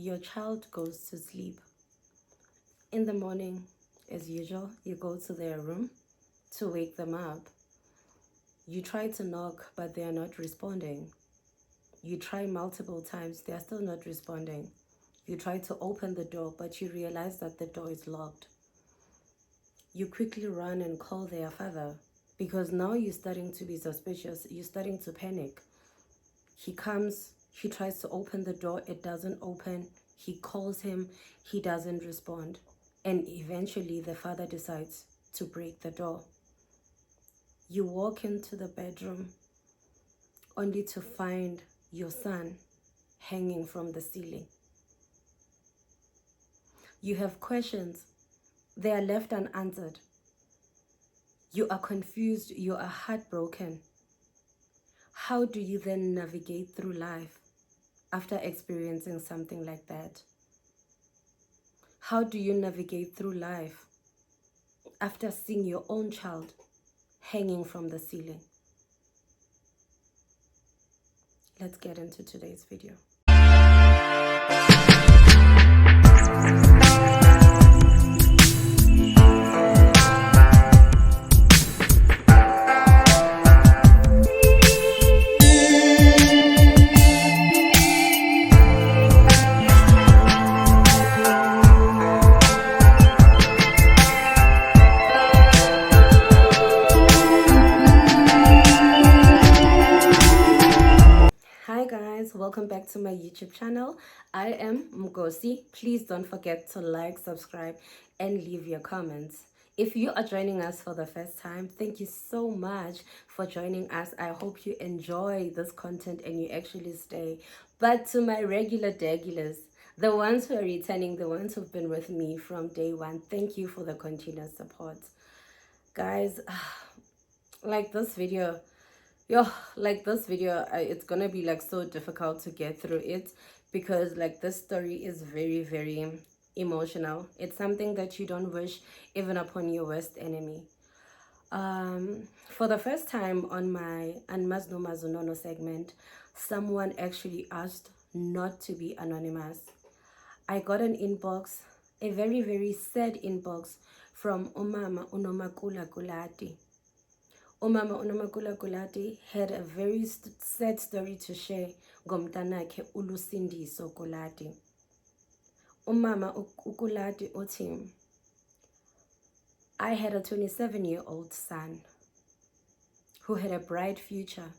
your child goes to sleep. In the morning, as usual, you go to their room to wake them up. You try to knock, but they are not responding. You try multiple times, they are still not responding. You try to open the door, but you realize that the door is locked. You quickly run and call their father, because now you're starting to be suspicious. You're starting to panic. He comes, he tries to open the door, it doesn't open. He calls him, he doesn't respond. And eventually the father decides to break the door. You walk into the bedroom only to find your son hanging from the ceiling. You have questions, they are left unanswered. You are confused, you are heartbroken. How do you then navigate through life after experiencing something like that? How do you navigate through life after seeing your own child hanging from the ceiling? Let's get into today's video. Hi guys, welcome back to my YouTube channel. I am Mgosi. Please don't forget to like, subscribe, and leave your comments. If you are joining us for the first time, thank you so much for joining us. I hope you enjoy this content and you actually stay. But to my regulars, the ones who are returning, the ones who've been with me from day one, thank you for the continuous support. Guys, like this video, it's gonna be like so difficult to get through it, because like this story is very, very emotional. It's something that you don't wish even upon your worst enemy. For the first time on my Anmazno Mazunono segment, someone actually asked not to be anonymous. I got an inbox, a very, very sad inbox from Umama Unomakula Kulati. Umama Unomakula Kulati had a very sad story to share ngomntanakhe uLusindiso Kulati. Umama uKulati uthi, I had a 27-year-old son who had a bright future,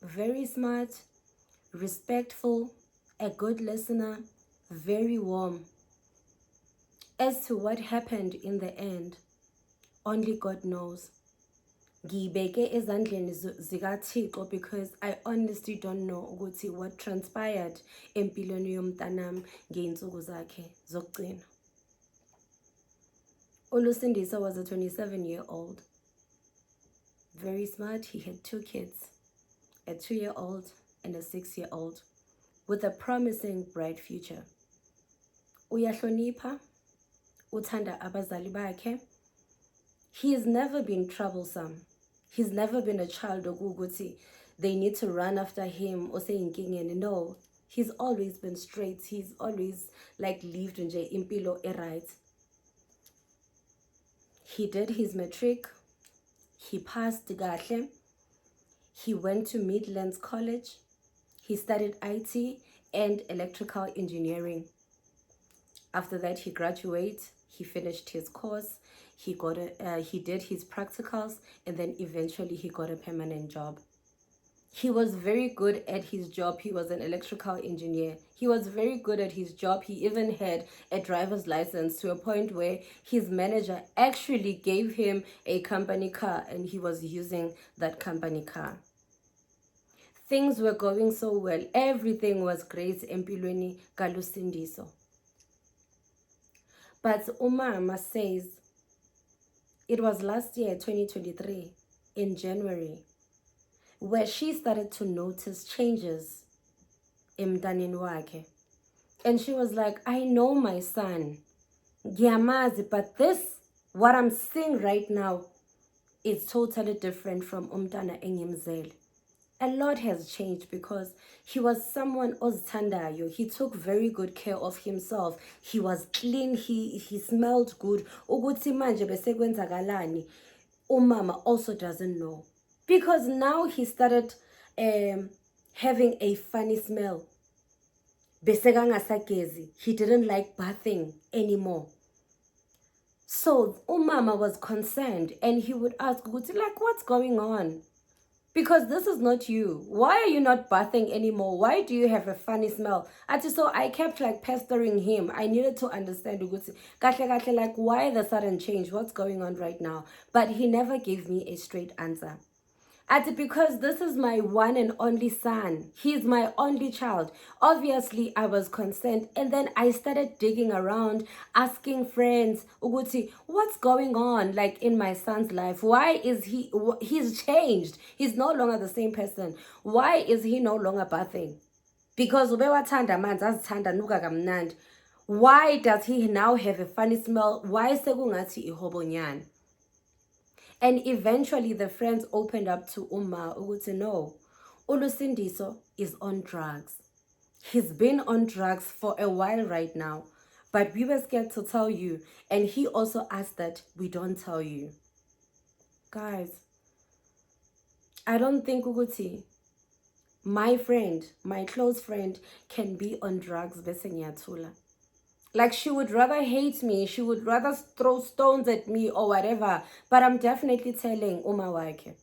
very smart, respectful, a good listener, very warm. As to what happened in the end, only God knows. Ngiyibeke ezandleni zikaThixo, because I honestly don't know ukuthi what transpired empilweni yomntanami ngey'nsuku zakhe zokugcina. uLusindiso was a 27-year-old, very smart. He had 2 kids, a 2-year-old and a 6-year-old, with a promising bright future. Uyahlonipha, uthanda abazali bakhe. He has never been troublesome. He's never been a child okuthi they need to run after him or say inkingeni. No, he's always been straight. He's always like lived nje impilo right. He did his matric. He passed kahle. He went to Midlands College. He studied IT and electrical engineering. After that, he graduated. He finished his course. He did his practicals, and then eventually he got a permanent job. He was very good at his job. He was an electrical engineer. He was very good at his job. He even had a driver's license, to a point where his manager actually gave him a company car, and he was using that company car. Things were going so well. Everything was great empilweni kaLusindiso. But Umama says it was last year, 2023, in January, where she started to notice changes emntaneni wakhe. And she was like, I know my son, ngiyamazi, but what I'm seeing right now is totally different from umntana engimzele. a lot has changed because he was someone ozithandayo. He took very good care of himself. He was clean. He smelled good. Ukuthi manje bese kwenzakalani, umama also doesn't know. Because now he started having a funny smell. Bese kangasagezi. He didn't like bathing anymore. So umama was concerned and he would ask ukuthi, like, what's going on? Because this is not you. Why are you not bathing anymore? Why do you have a funny smell? So I kept like pestering him. I needed to understand like why the sudden change? What's going on right now? But he never gave me a straight answer. Because this is my one and only son. He's my only child. Obviously, I was concerned. And then I started digging around, asking friends, Uguti, what's going on like in my son's life? Why is he's changed? He's no longer the same person. Why is he no longer bathing? Because why does he now have a funny smell? Why sekungathi ihobonyana? And eventually the friends opened up to Uma ukuthi no, uLusindiso is on drugs. He's been on drugs for a while right now, but we were scared to tell you, and he also asked that we don't tell you. Guys, I don't think ukuthi my friend, my close friend, can be on drugs bese ngiyathula. Like, she would rather hate me, she would rather throw stones at me or whatever. But I'm definitely telling Uma wakhe.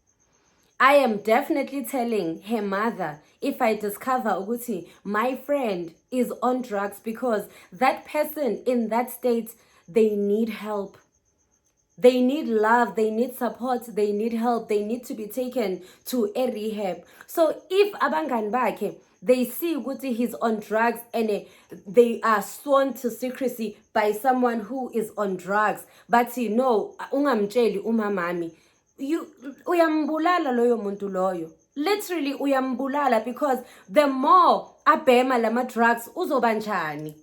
I am definitely telling her mother if I discover ukuthi my friend is on drugs, because that person in that state, they need help. They need love, they need support, they need help, they need to be taken to a rehab. So if abangani bakhe, they see ukuthi he's on drugs and they are sworn to secrecy by someone who is on drugs, but no, ungamtsheli umamami, uyambulala loyo muntu loyo. Literally uyambulala, because the more abhema lama drugs uzobanjani.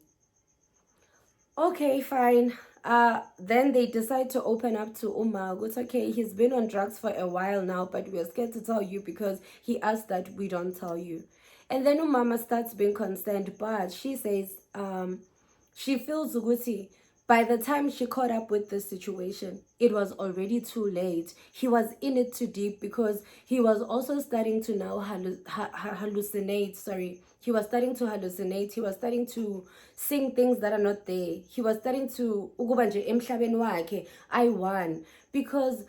Okay, fine. Then they decide to open up to Uma. It's okay, he's been on drugs for a while now, but we're scared to tell you because he asked that we don't tell you. And then Umama starts being concerned, but she says she feels ukuthi by the time she caught up with the situation, it was already too late. He was in it too deep, because he was also starting to now hallucinate. He was starting to hallucinate. He was starting to sing things that are not there. He was starting to ukuba nje emhlabeni wakhe, I won. Because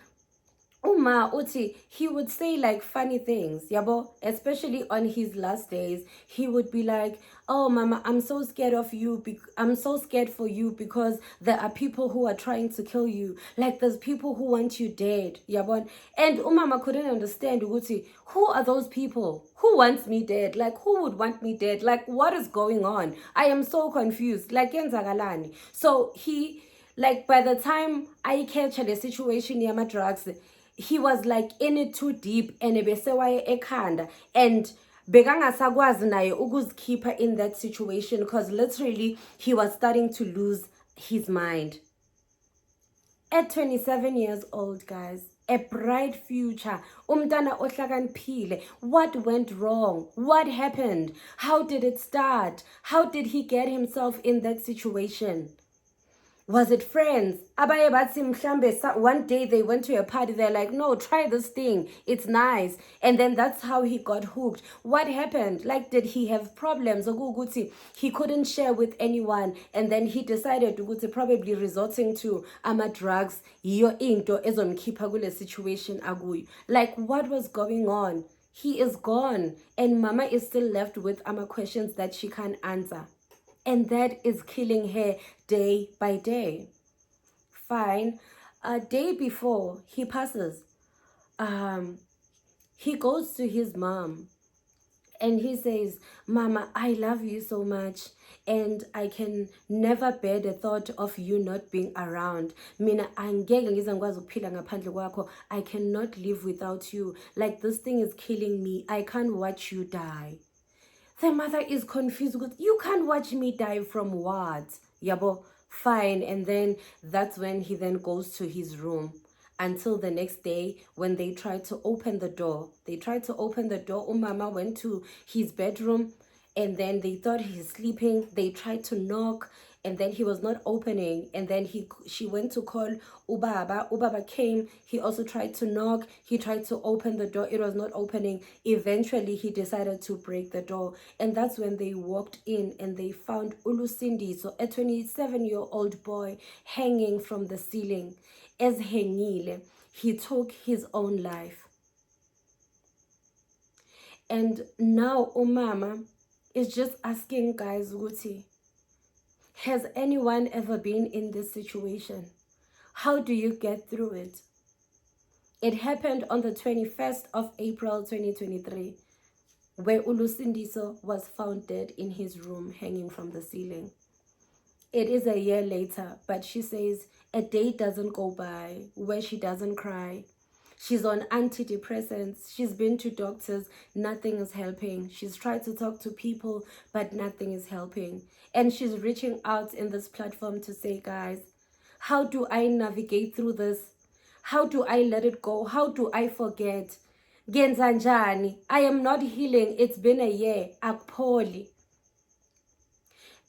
Uma uthi, he would say like funny things, yabo, especially on his last days. He would be like, oh mama, I'm so scared of you, I'm so scared for you, because there are people who are trying to kill you. Like, there's people who want you dead, yabo. And umama couldn't understand ukuthi, who are those people? Who wants me dead? Like, who would want me dead? Like, what is going on? I am so confused. Like, yenzakalani. So he, like, by the time I catch the situation yama drugs, he was like in it too deep, and ebesewaye ekhanda, and bekangasakwazi naye ukuzikhipha in that situation, because literally he was starting to lose his mind. At 27 years old, guys, a bright future, umntana ohlakaniphile. What went wrong? What happened? How did it start? How did he get himself in that situation? Was it friends? Abaye bathi mhlambe one day they went to a party, they're like, no, try this thing, it's nice. And then that's how he got hooked. What happened? Like, did he have problems? Ukuthi he couldn't share with anyone, and then he decided ukuthi probably resorting to ama drugs, yiyo into ezomkhipha kule situation akuyo. Like, what was going on? He is gone, and mama is still left with ama questions that she can't answer. And that is killing her day by day. Fine. A day before he passes, he goes to his mom and he says, Mama, I love you so much, and I can never bear the thought of you not being around. Mina angeke ngize ngikwazi ukuphila ngaphandle kwakho. I cannot live without you. Like, this thing is killing me. I can't watch you die. The mother is confused with, you can't watch me die from what? Yabo, fine. And then that's when he then goes to his room. until the next day when they tried to open the door. Umama went to his bedroom, and then they thought he's sleeping. They tried to knock, and then he was not opening. And then she went to call Ubaba. Ubaba came. He also tried to knock. He tried to open the door. It was not opening. Eventually, he decided to break the door. And that's when they walked in and they found Ulusindi, so a 27-year-old boy, hanging from the ceiling. As hengile, he took his own life. And now Umama is just asking guys, Guti, has anyone ever been in this situation? How do you get through it? It happened on the 21st of April 2023, where Ulusindiso was found dead in his room, hanging from the ceiling. It is a year later, but she says a day doesn't go by where she doesn't cry. She's on antidepressants. She's been to doctors. Nothing is helping. She's tried to talk to people, but nothing is helping. And she's reaching out in this platform to say, guys, how do I navigate through this? How do I let it go? How do I forget? Genzanjani, I am not healing. It's been a year. Akpoli.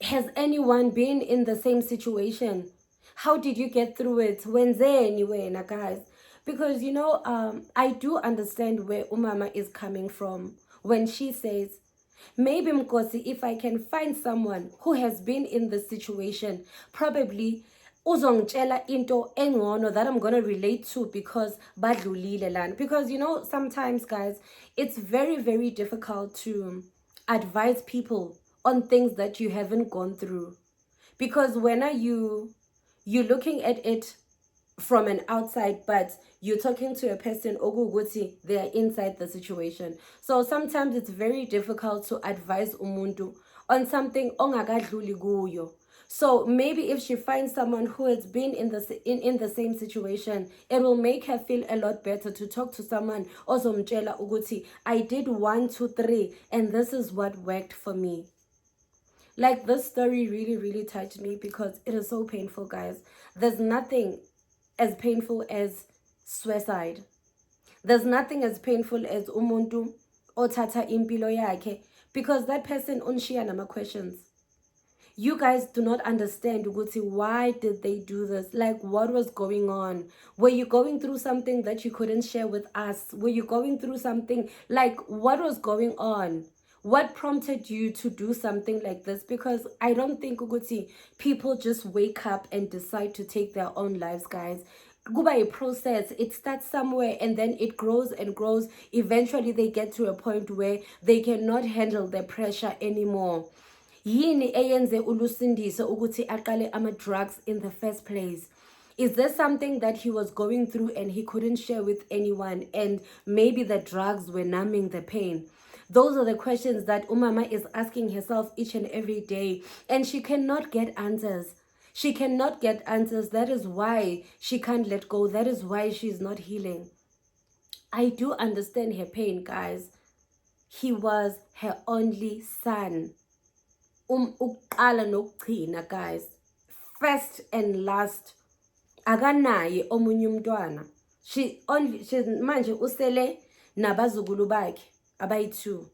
Has anyone been in the same situation? How did you get through it? Anyway, guys? Because, I do understand where Umama is coming from when she says, maybe Mkosi, if I can find someone who has been in this situation, probably uzongitshela into engcono that I'm going to relate to because badlulile lana. Because, sometimes, guys, it's very, very difficult to advise people on things that you haven't gone through. Because when are you're looking at it from an outside, but you're talking to a person oguguti, they are inside the situation. So sometimes it's very difficult to advise umuntu on something ongagadluli kuyo. So maybe if she finds someone who has been in the same situation, it will make her feel a lot better to talk to someone ozomtshela uguti, I did 1, 2, 3, and this is what worked for me. Like, this story really, really touched me because it is so painful, guys. There's nothing as painful as suicide. There's nothing as painful as umuntu othatha impilo yakhe, because that person unshiya nama questions. You guys do not understand, Uguti, why did they do this? Like, what was going on? Were you going through something that you couldn't share with us? Were you going through something? Like, what was going on? What prompted you to do something like this? Because I don't think, Uguti, people just wake up and decide to take their own lives, guys. Kuba a process. It starts somewhere and then it grows and grows. Eventually, they get to a point where they cannot handle the pressure anymore. Yini eyenze Ulusindiso ukuthi aqale ama-drugs in the first place? Is there something that he was going through and he couldn't share with anyone, and maybe the drugs were numbing the pain? Those are the questions that Umama is asking herself each and every day, and she cannot get answers. She cannot get answers. That is why she can't let go. That is why she's not healing. I do understand her pain, guys. He was her only son. Uqala nokugcina, guys. First and last. Akanaye omunye umntwana. She's manje usele nabazukulu bakhe abayi-2.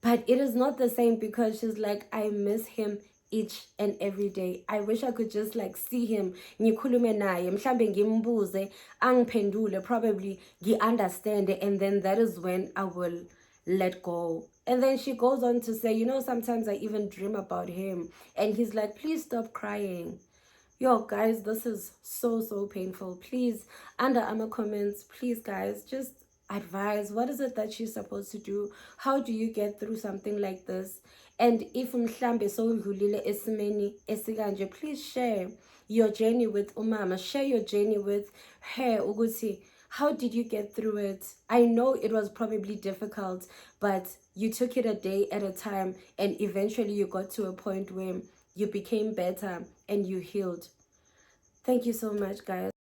But it is not the same, because she's like, I miss him each and every day. I wish I could just like see him, ngikhulume naye, mhlambe ngimbuze, angiphendule, probably understand, and then that is when I will let go. And then she goes on to say, sometimes I even dream about him. And he's like, please stop crying. Yo, guys, this is so, so painful. Please, under our comments, please, guys, just advise. What is it that you're supposed to do? How do you get through something like this? And if mhlambe sowudlulile esimeni esikanje, please share your journey with Umama. Share your journey with her, ukuthi, how did you get through it? I know it was probably difficult, but you took it a day at a time, and eventually you got to a point where you became better and you healed. Thank you so much, guys.